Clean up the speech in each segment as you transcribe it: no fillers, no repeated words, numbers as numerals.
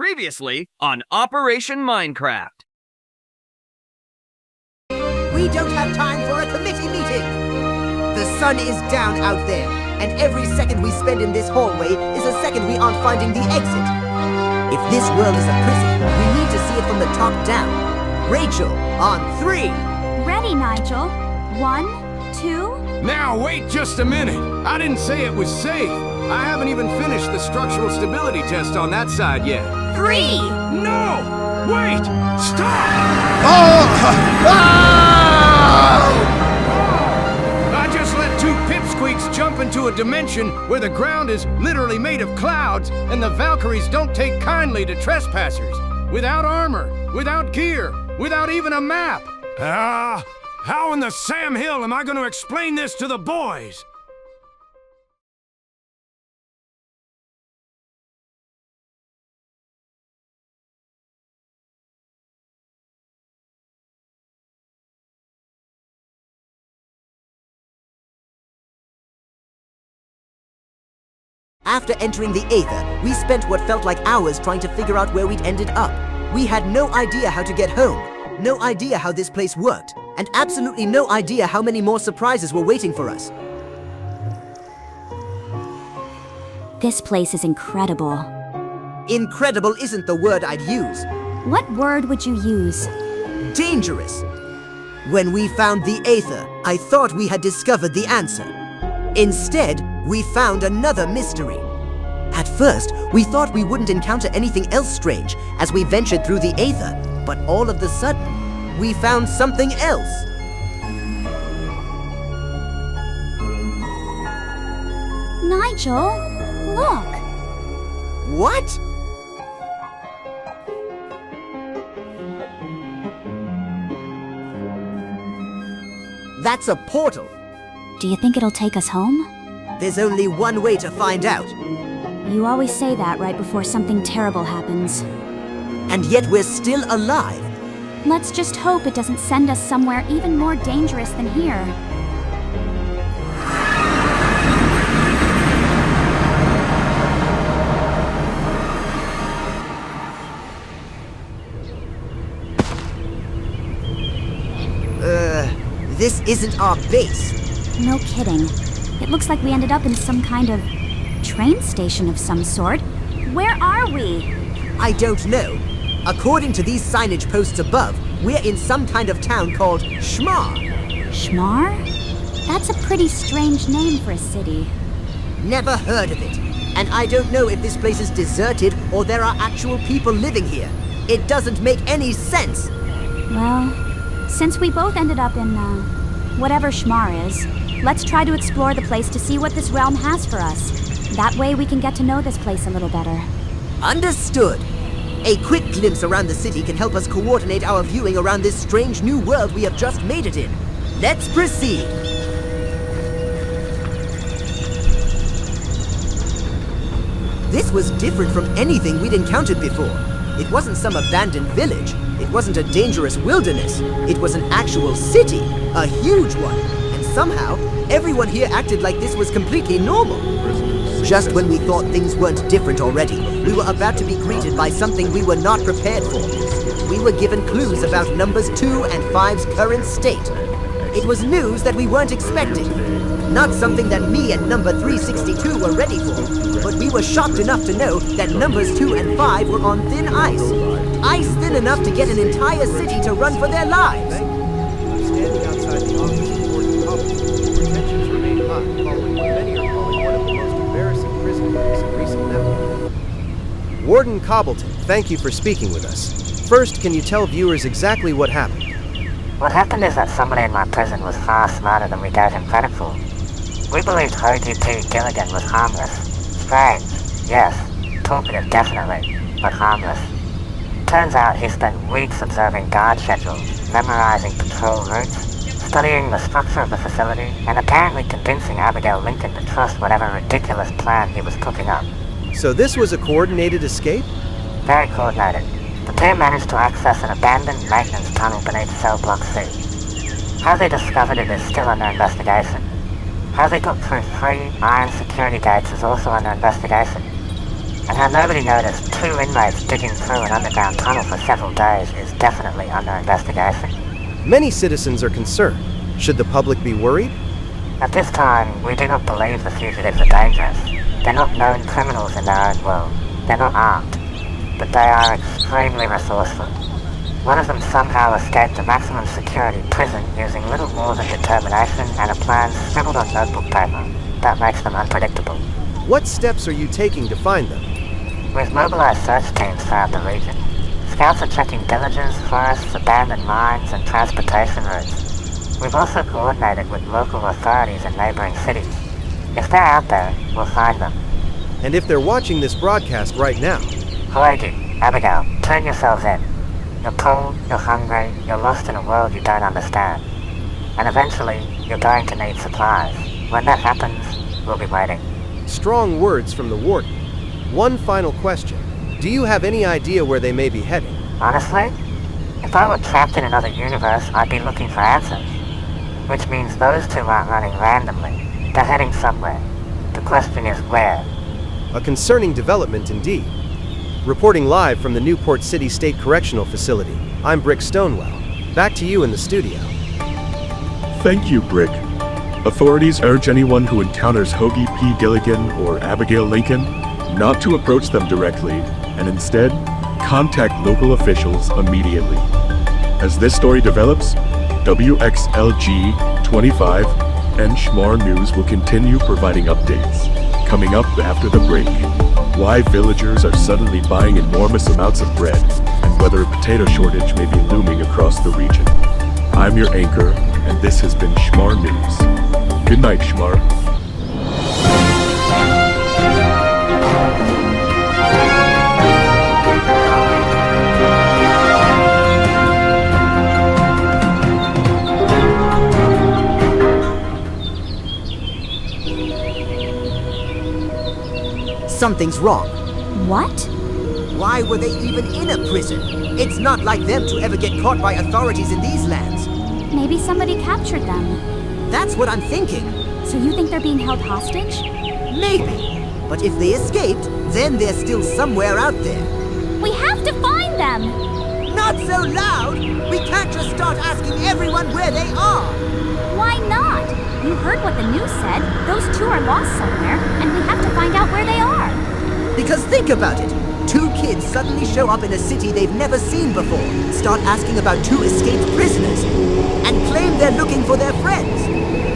Previously on Operation Minecraft. We don't have time for a committee meeting! The sun is down out there, and every second we spend in this hallway is a second we aren't finding the exit. If this world is a prison, we need to see it from the top down. Rachel, on 3! Ready, Nigel. 1, 2... Now, wait just a minute. I didn't say it was safe. I haven't even finished the structural stability test on that side yet. 3! No! Wait! Stop! I just let two pipsqueaks jump into a dimension where the ground is literally made of clouds, and the Valkyries don't take kindly to trespassers. Without armor, without gear, without even a map. How in the Sam Hill am I going to explain this to the boys? After entering the Aether, we spent what felt like hours trying to figure out where we'd ended up. We had no idea how to get home, no idea how this place worked, and absolutely no idea how many more surprises were waiting for us. This place is incredible. Incredible isn't the word I'd use. What word would you use? Dangerous. When we found the Aether, I thought we had discovered the answer. Instead, we found another mystery. At first, we thought we wouldn't encounter anything else strange as we ventured through the Aether, but all of a sudden, we found something else. Nigel, look! What? That's a portal. Do you think it'll take us home? There's only one way to find out. You always say that right before something terrible happens. And yet we're still alive. Let's just hope it doesn't send us somewhere even more dangerous than here. This isn't our base. No kidding. It looks like we ended up in some kind of train station of some sort. Where are we? I don't know. According to these signage posts above, we're in some kind of town called Schmar. Schmar? That's a pretty strange name for a city. Never heard of it. And I don't know if this place is deserted or there are actual people living here. It doesn't make any sense. Well, since we both ended up in, whatever Schmar is, let's try to explore the place to see what this realm has for us. That way we can get to know this place a little better. Understood. A quick glimpse around the city can help us coordinate our viewing around this strange new world we have just made it in. Let's proceed. This was different from anything we'd encountered before. It wasn't some abandoned village. It wasn't a dangerous wilderness. It was an actual city, a huge one. And somehow, everyone here acted like this was completely normal. Just when we thought things weren't different already, we were about to be greeted by something we were not prepared for. We were given clues about Numbers 2 and 5's current state. It was news that we weren't expecting. Not something that me and Number 362 were ready for, but we were shocked enough to know that Numbers 2 and 5 were on thin ice. Ice thin enough to get an entire city to run for their lives. Standing outside the office of Warden Cobbleton, tensions remain high following what many are calling one of the most embarrassing prison breaks in recent memory. Warden Cobbleton, thank you for speaking with us. First, can you tell viewers exactly what happened? What happened is that somebody in my prison was far smarter than we gave him credit for. We believed Hoagie P. Gilligan was harmless. Strange, yes. Talkative, definitely, but harmless. Turns out he spent weeks observing guard schedules, memorizing patrol routes, studying the structure of the facility, and apparently convincing Abigail Lincoln to trust whatever ridiculous plan he was cooking up. So this was a coordinated escape? Very coordinated. The pair managed to access an abandoned maintenance tunnel beneath Cell Block C. How they discovered it is still under investigation. How they got through 3 iron security gates is also under investigation. And how nobody noticed 2 inmates digging through an underground tunnel for several days is definitely under investigation. Many citizens are concerned. Should the public be worried? At this time, we do not believe the fugitives are dangerous. They're not known criminals in their own world. They're not armed. But they are extremely resourceful. One of them somehow escaped a maximum security prison using little more than determination and a plan scribbled on notebook paper. That makes them unpredictable. What steps are you taking to find them? We've mobilized search teams throughout the region. Scouts are checking villages, forests, abandoned mines, and transportation routes. We've also coordinated with local authorities in neighboring cities. If they're out there, we'll find them. And if they're watching this broadcast right now? Hoegi, Abigail, turn yourselves in. You're cold, you're hungry, you're lost in a world you don't understand. And eventually, you're going to need supplies. When that happens, we'll be waiting. Strong words from the warden. One final question. Do you have any idea where they may be heading? Honestly, if I were trapped in another universe, I'd be looking for answers. Which means those 2 aren't running randomly. They're heading somewhere. The question is where. A concerning development indeed. Reporting live from the Newport City State Correctional Facility, I'm Brick Stonewell. Back to you in the studio. Thank you, Brick. Authorities urge anyone who encounters Hoagie P. Gilligan or Abigail Lincoln not to approach them directly, and instead, contact local officials immediately. As this story develops, WXLG-25 and Schmar News will continue providing updates. Coming up after the break, why villagers are suddenly buying enormous amounts of bread, and whether a potato shortage may be looming across the region. I'm your anchor, and this has been Schmar News. Good night, Schmar. Something's wrong. What? Why were they even in a prison? It's not like them to ever get caught by authorities in these lands. Maybe somebody captured them. That's what I'm thinking. So you think they're being held hostage? Maybe. But if they escaped, then they're still somewhere out there. We have to find them! Not so loud! We can't just start asking everyone where they are! Why not? You heard what the news said. Those 2 are lost somewhere, and we have to find out where they are. Because think about it. 2 kids suddenly show up in a city they've never seen before, start asking about 2 escaped prisoners, and claim they're looking for their friends.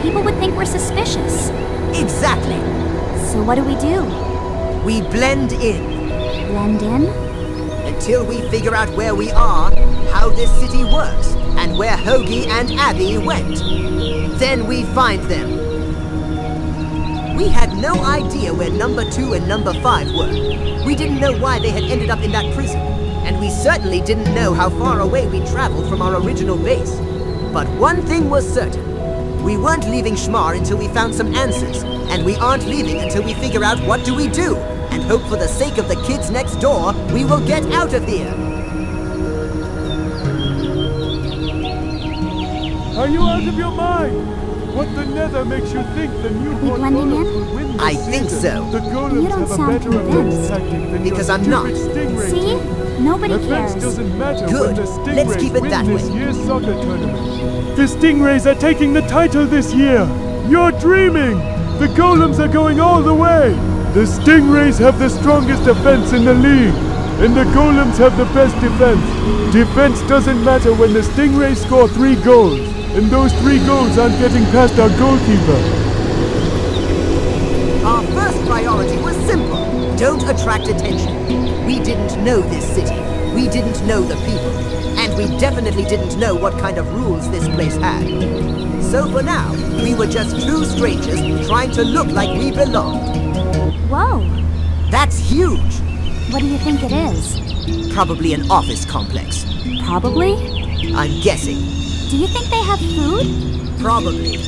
People would think we're suspicious. Exactly. So what do? We blend in. Blend in? Until we figure out where we are, how this city works, and where Hoagie and Abby went. Then we find them. We had no idea where number 2 and number 5 were. We didn't know why they had ended up in that prison. And we certainly didn't know how far away we traveled from our original base. But one thing was certain. We weren't leaving Schmar until we found some answers. And we aren't leaving until we figure out what do we do. And hope for the sake of the kids next door, we will get out of here. Are you out of your mind? What the nether makes you think the Newport blending Golems in? will win this I think season? so. The Golems You don't have a sound better offense convinced. tactic than Because your I'm not. stupid Stingray See? team. Nobody Offense cares. doesn't matter Good. when the Let's Stingrays keep it win that this way. year's soccer tournament. The Stingrays are taking the title this year. You're dreaming. The Golems are going all the way. The Stingrays have the strongest defense in the league. And the Golems have the best defense. Defense doesn't matter when the Stingrays score 3 goals. And those 3 goals aren't getting past our goalkeeper. Our first priority was simple. Don't attract attention. We didn't know this city. We didn't know the people. And we definitely didn't know what kind of rules this place had. So for now, we were just 2 strangers trying to look like we belonged. Whoa. That's huge. What do you think it is? Probably an office complex. Probably? I'm guessing. Do you think they have food? Probably.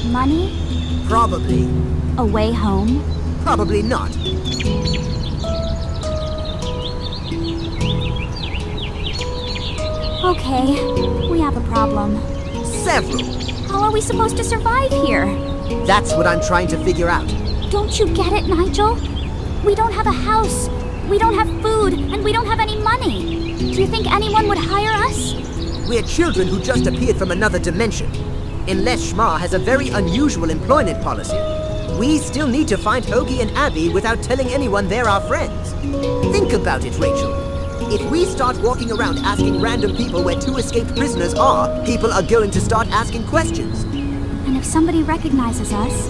Money? Probably. A way home? Probably not. Okay, we have a problem. Several. How are we supposed to survive here? That's what I'm trying to figure out. Don't you get it, Nigel? We don't have a house, We don't have food, and we don't have any money. Do you think anyone would hire us? We're children who just appeared from another dimension. Unless Schmar has a very unusual employment policy. We still need to find Hoagie and Abby without telling anyone they're our friends. Think about it, Rachel. If we start walking around asking random people where 2 escaped prisoners are, people are going to start asking questions. And if somebody recognizes us?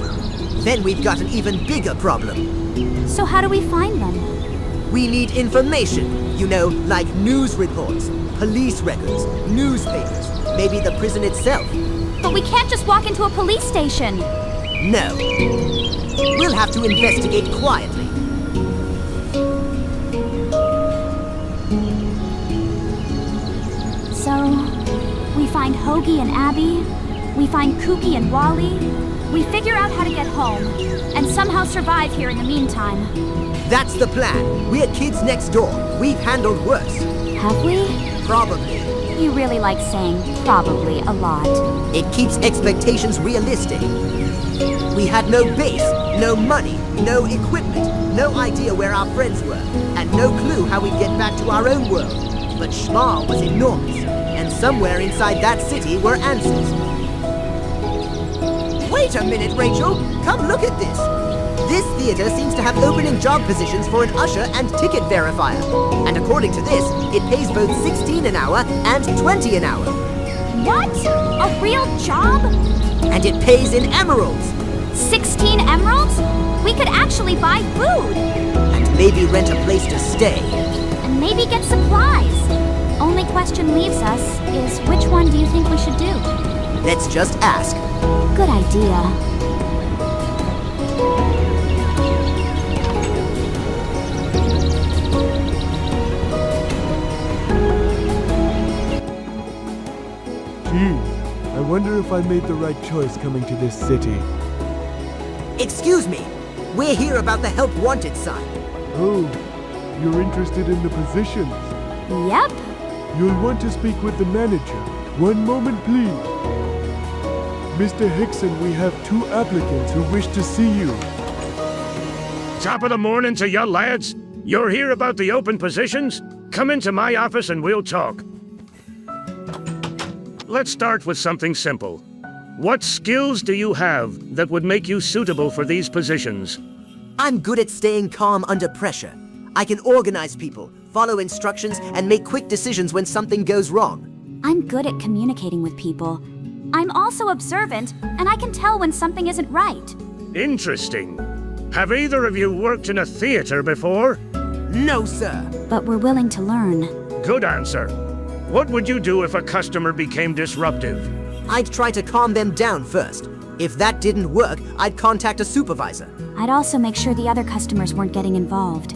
Then we've got an even bigger problem. So how do we find them? We need information. You know, like news reports, police records, newspapers, maybe the prison itself. But we can't just walk into a police station. No. We'll have to investigate quietly. So, we find Hoagie and Abby, we find Kooky and Wally, we figure out how to get home, and somehow survive here in the meantime. That's the plan. We're kids next door. We've handled worse. Have we? Probably. You really like saying probably a lot. It keeps expectations realistic. We had no base, no money, no equipment, no idea where our friends were, and no clue how we'd get back to our own world. But Schmar was enormous, and somewhere inside that city were answers. Wait a minute, Rachel! Come look at this! This theater seems to have opening job positions for an usher and ticket verifier. And according to this, it pays both 16 an hour and 20 an hour. What? A real job? And it pays in emeralds. 16 emeralds? We could actually buy food. And maybe rent a place to stay. And maybe get supplies. Only question leaves us is which one do you think we should do? Let's just ask. Good idea. I wonder if I made the right choice coming to this city. Excuse me. We're here about the help wanted sign. Oh, you're interested in the positions? Yep. You'll want to speak with the manager. One moment, please. Mr. Hickson, we have 2 applicants who wish to see you. Top of the morning to you lads. You're here about the open positions? Come into my office and we'll talk. Let's start with something simple. What skills do you have that would make you suitable for these positions? I'm good at staying calm under pressure. I can organize people, follow instructions, and make quick decisions when something goes wrong. I'm good at communicating with people. I'm also observant, and I can tell when something isn't right. Interesting. Have either of you worked in a theater before? No, sir. But we're willing to learn. Good answer. What would you do if a customer became disruptive? I'd try to calm them down first. If that didn't work, I'd contact a supervisor. I'd also make sure the other customers weren't getting involved.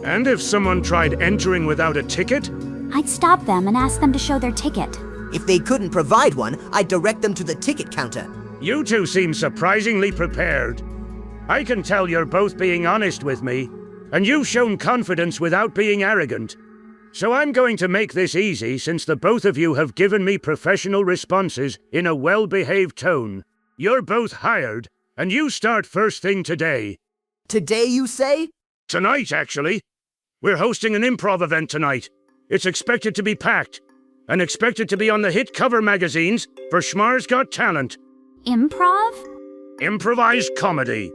And if someone tried entering without a ticket? I'd stop them and ask them to show their ticket. If they couldn't provide one, I'd direct them to the ticket counter. You two seem surprisingly prepared. I can tell you're both being honest with me, and you've shown confidence without being arrogant. So I'm going to make this easy since the both of you have given me professional responses in a well-behaved tone. You're both hired, and you start first thing today. Today, you say? Tonight, actually. We're hosting an improv event tonight. It's expected to be packed, and expected to be on the hit cover magazines for Schmar's Got Talent. Improv? Improvised comedy.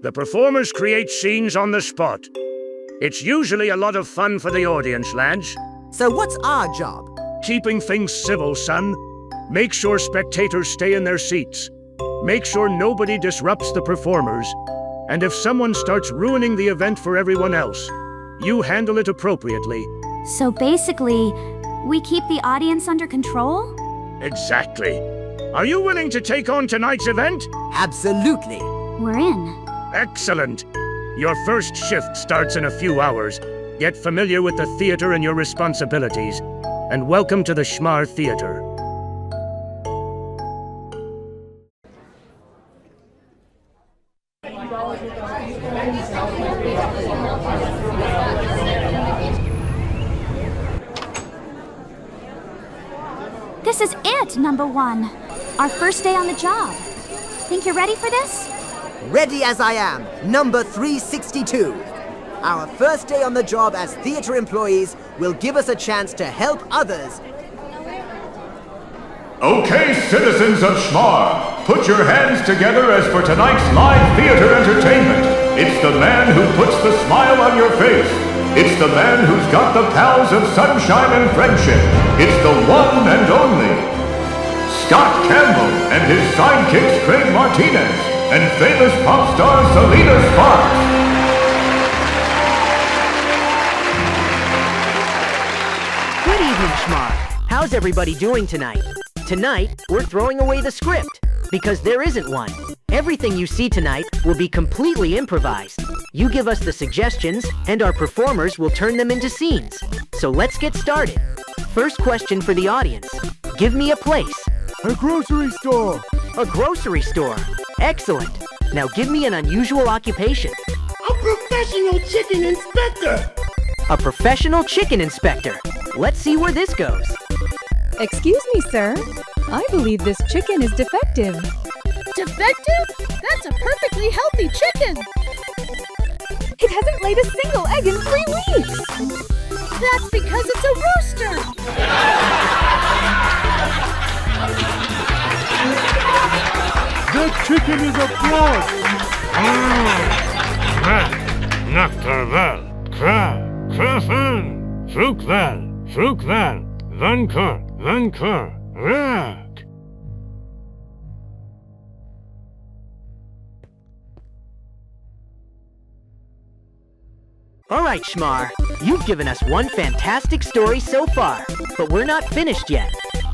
The performers create scenes on the spot. It's usually a lot of fun for the audience, lads. So what's our job? Keeping things civil, son. Make sure spectators stay in their seats. Make sure nobody disrupts the performers. And if someone starts ruining the event for everyone else, you handle it appropriately. So basically, we keep the audience under control? Exactly. Are you willing to take on tonight's event? Absolutely. We're in. Excellent. Your first shift starts in a few hours. Get familiar with the theater and your responsibilities. And welcome to the Schmar Theater. This is it, Numbuh 1. Our first day on the job. Think you're ready for this? Ready as I am. Number 362. Our first day on the job as theater employees will give us a chance to help others. Okay, citizens of Schmar, put your hands together as for tonight's live theater entertainment. It's the man who puts the smile on your face. It's the man who's got the pals of sunshine and friendship. It's the one and only Scott Campbell and his sidekicks Craig Martinez and famous pop star Selena Sparks. Good evening, Schmar. How's everybody doing tonight? Tonight, we're throwing away the script, because there isn't one. Everything you see tonight will be completely improvised. You give us the suggestions, and our performers will turn them into scenes. So let's get started. First question for the audience. Give me a place. A grocery store. A grocery store. Excellent. Now give me an unusual occupation. A professional chicken inspector. A professional chicken inspector. Let's see where this goes. Excuse me, sir. I believe this chicken is defective. Defective? That's a perfectly healthy chicken. It hasn't laid a single egg in 3 weeks. That's because it's a rooster. That chicken is a fraud. Nachtervel, Krafen, Flugvel, Vancouver, Rack. All right, Schmar. You've given us one fantastic story so far, but we're not finished yet.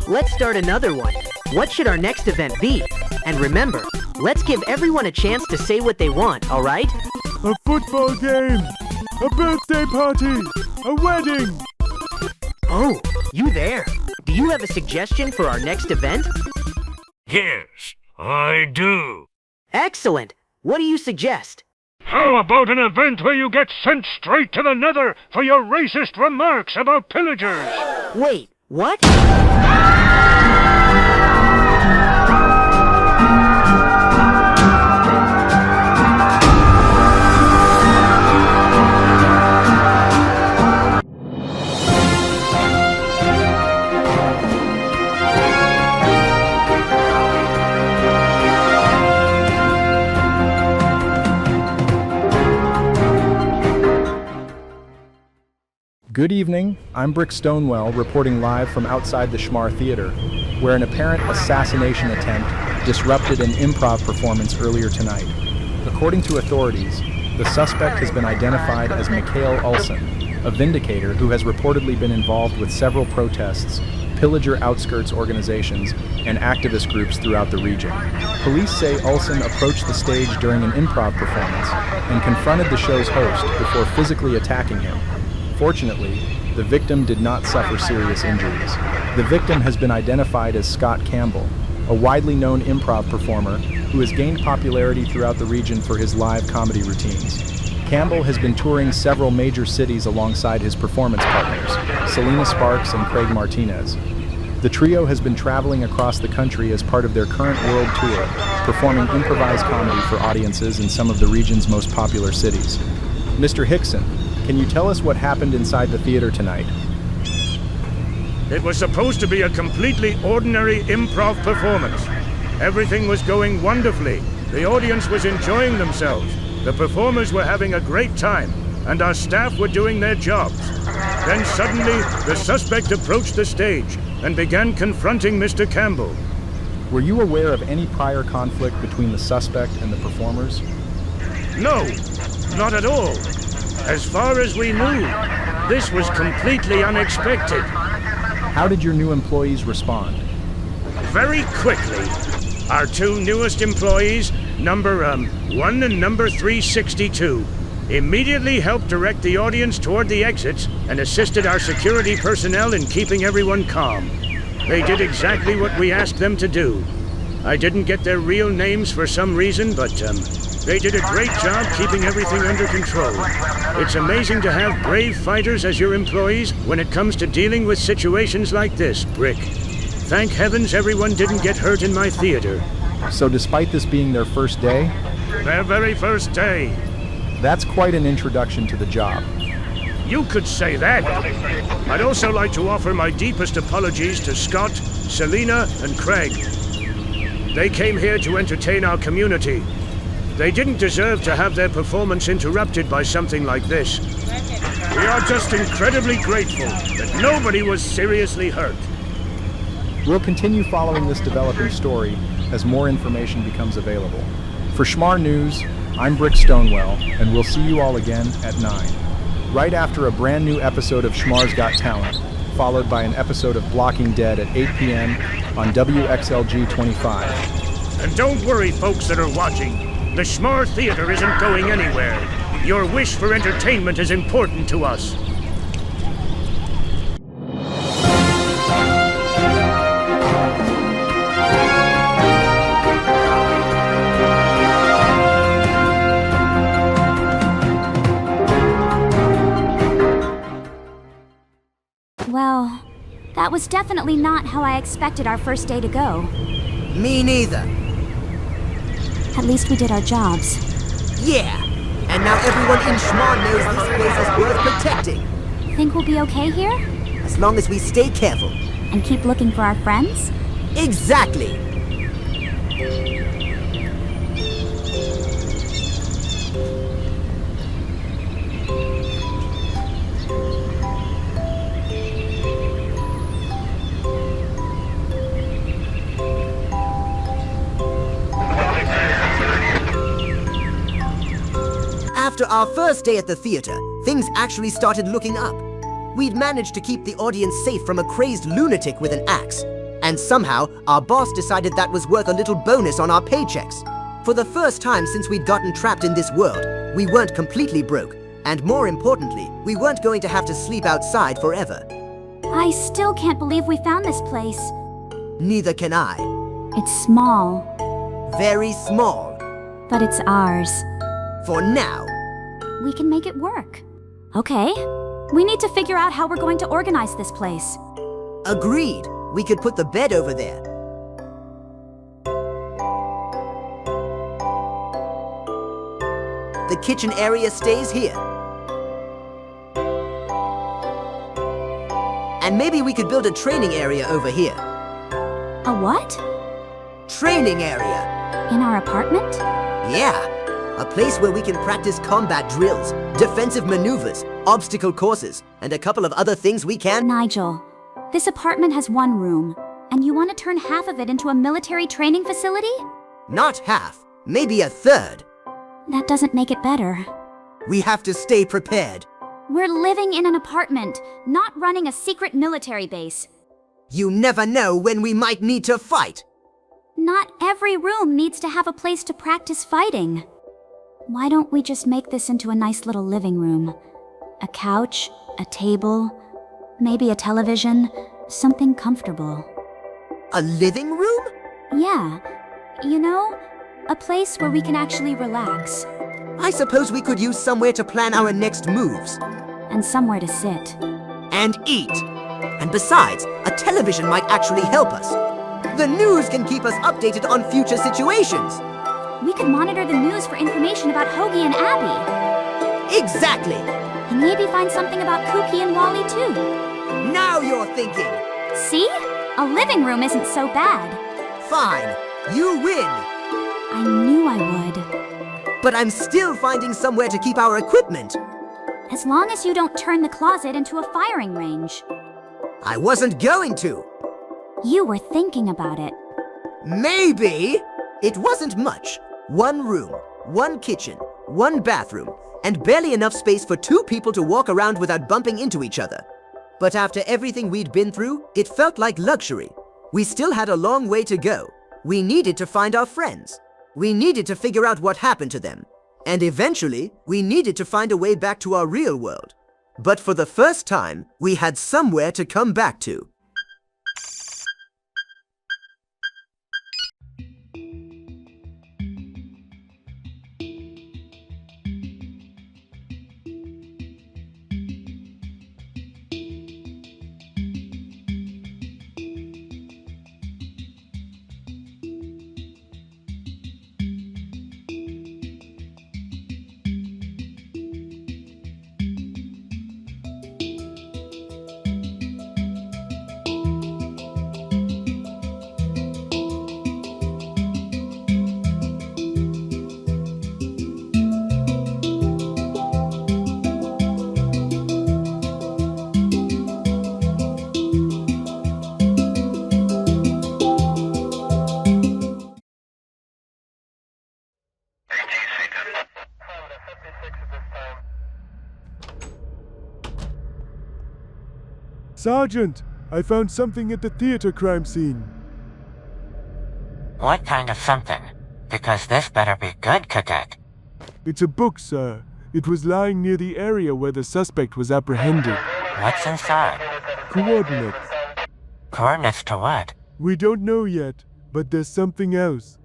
Let's start another one. What should our next event be? And remember, let's give everyone a chance to say what they want, all right? A football game. A birthday party. A wedding. Oh, you there? Do you have a suggestion for our next event? Yes, I do. Excellent. What do you suggest? How about an event where you get sent straight to the nether for your racist remarks about pillagers? Wait, what? Good evening, I'm Brick Stonewell reporting live from outside the Schmar Theater, where an apparent assassination attempt disrupted an improv performance earlier tonight. According to authorities, the suspect has been identified as Mikhail Ulson, a vindicator who has reportedly been involved with several protests, pillager outskirts organizations, and activist groups throughout the region. Police say Ulson approached the stage during an improv performance and confronted the show's host before physically attacking him. Fortunately, the victim did not suffer serious injuries. The victim has been identified as Scott Campbell, a widely known improv performer who has gained popularity throughout the region for his live comedy routines. Campbell has been touring several major cities alongside his performance partners, Selena Sparks and Craig Martinez. The trio has been traveling across the country as part of their current world tour, performing improvised comedy for audiences in some of the region's most popular cities. Mr. Hickson, can you tell us what happened inside the theater tonight? It was supposed to be a completely ordinary improv performance. Everything was going wonderfully. The audience was enjoying themselves. The performers were having a great time, and our staff were doing their jobs. Then suddenly, the suspect approached the stage and began confronting Mr. Campbell. Were you aware of any prior conflict between the suspect and the performers? No, not at all. As far as we knew, this was completely unexpected. How did your new employees respond? Very quickly. Our two newest employees, number 1 and number 362, immediately helped direct the audience toward the exits and assisted our security personnel in keeping everyone calm. They did exactly what we asked them to do. I didn't get their real names for some reason, but they did a great job keeping everything under control. It's amazing to have brave fighters as your employees when it comes to dealing with situations like this, Brick. Thank heavens everyone didn't get hurt in my theater. So despite this being their first day? Their very first day. That's quite an introduction to the job. You could say that. I'd also like to offer my deepest apologies to Scott, Selena, and Craig. They came here to entertain our community. They didn't deserve to have their performance interrupted by something like this. We are just incredibly grateful that nobody was seriously hurt. We'll continue following this developing story as more information becomes available. For Schmar News, I'm Brick Stonewell, and we'll see you all again at 9. Right after a brand new episode of Schmar's Got Talent, followed by an episode of Blocking Dead at 8 p.m. on WXLG 25. And don't worry, folks that are watching. The Schmar Theater isn't going anywhere. Your wish for entertainment is important to us. Well, that was definitely not how I expected our first day to go. Me neither. At least we did our jobs. Yeah, and now everyone in Schmar knows this place is worth protecting. Think we'll be okay here? As long as we stay careful. And keep looking for our friends? Exactly. After our first day at the theater, things actually started looking up. We'd managed to keep the audience safe from a crazed lunatic with an axe. And somehow, our boss decided that was worth a little bonus on our paychecks. For the first time since we'd gotten trapped in this world, we weren't completely broke. And more importantly, we weren't going to have to sleep outside forever. I still can't believe we found this place. Neither can I. It's small. Very small. But it's ours. For now. We can make it work. Okay. We need to figure out how we're going to organize this place. Agreed. We could put the bed over there. The kitchen area stays here. And maybe we could build a training area over here. A what? Training area. In our apartment? Yeah. A place where we can practice combat drills, defensive maneuvers, obstacle courses, and a couple of other things we can... Nigel, this apartment has one room, and you want to turn half of it into a military training facility? Not half, maybe a third. That doesn't make it better. We have to stay prepared. We're living in an apartment, not running a secret military base. You never know when we might need to fight. Not every room needs to have a place to practice fighting. Why don't we just make this into a nice little living room? A couch, a table, maybe a television, something comfortable. A living room? Yeah. You know, a place where we can actually relax. I suppose we could use somewhere to plan our next moves. And somewhere to sit. And eat. And besides, a television might actually help us. The news can keep us updated on future situations. We could monitor the news for information about Hoagie and Abby. Exactly! And maybe find something about Kooky and Wally too. Now you're thinking! See? A living room isn't so bad. Fine. You win! I knew I would. But I'm still finding somewhere to keep our equipment. As long as you don't turn the closet into a firing range. I wasn't going to. You were thinking about it. Maybe! It wasn't much. One room, one kitchen, one bathroom, and barely enough space for two people to walk around without bumping into each other. But after everything we'd been through, it felt like luxury. We still had a long way to go. We needed to find our friends. We needed to figure out what happened to them. And eventually, we needed to find a way back to our real world. But for the first time, we had somewhere to come back to. Sergeant, I found something at the theater crime scene. What kind of something? Because this better be good, Cadet. It's a book, sir. It was lying near the area where the suspect was apprehended. What's inside? Coordinates. Coordinates to what? We don't know yet, but there's something else.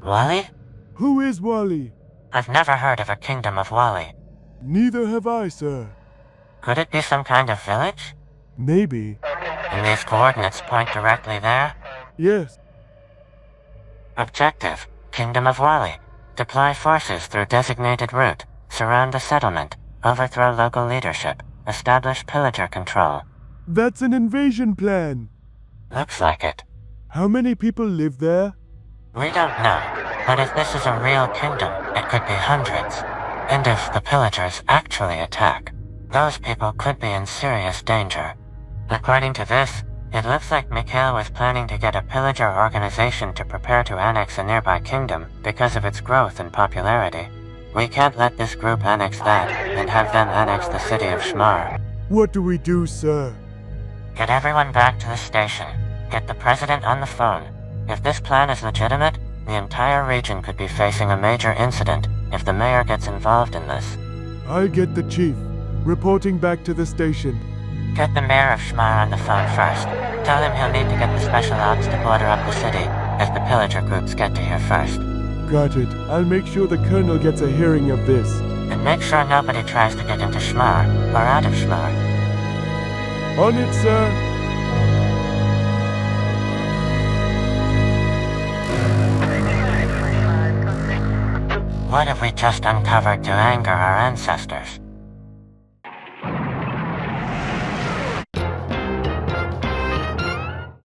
Wally? Who is Wally? I've never heard of a kingdom of Wally. Neither have I, sir. Could it be some kind of village? Maybe. And these coordinates point directly there? Yes. Objective: Kingdom of Wally. Deploy forces through designated route. Surround the settlement. Overthrow local leadership. Establish pillager control. That's an invasion plan. Looks like it. How many people live there? We don't know. But if this is a real kingdom, it could be hundreds. And if the pillagers actually attack, those people could be in serious danger. According to this, it looks like Mikhail was planning to get a pillager organization to prepare to annex a nearby kingdom because of its growth and popularity. We can't let this group annex that, and have them annex the city of Schmar. What do we do, sir? Get everyone back to the station. Get the president on the phone. If this plan is legitimate, the entire region could be facing a major incident if the mayor gets involved in this. I'll get the chief. Reporting back to the station. Get the mayor of Schmar on the phone first. Tell him he'll need to get the special ops to border up the city, if the pillager groups get to here first. Got it. I'll make sure the colonel gets a hearing of this. And make sure nobody tries to get into Schmar, or out of Schmar. On it, sir. What have we just uncovered to anger our ancestors?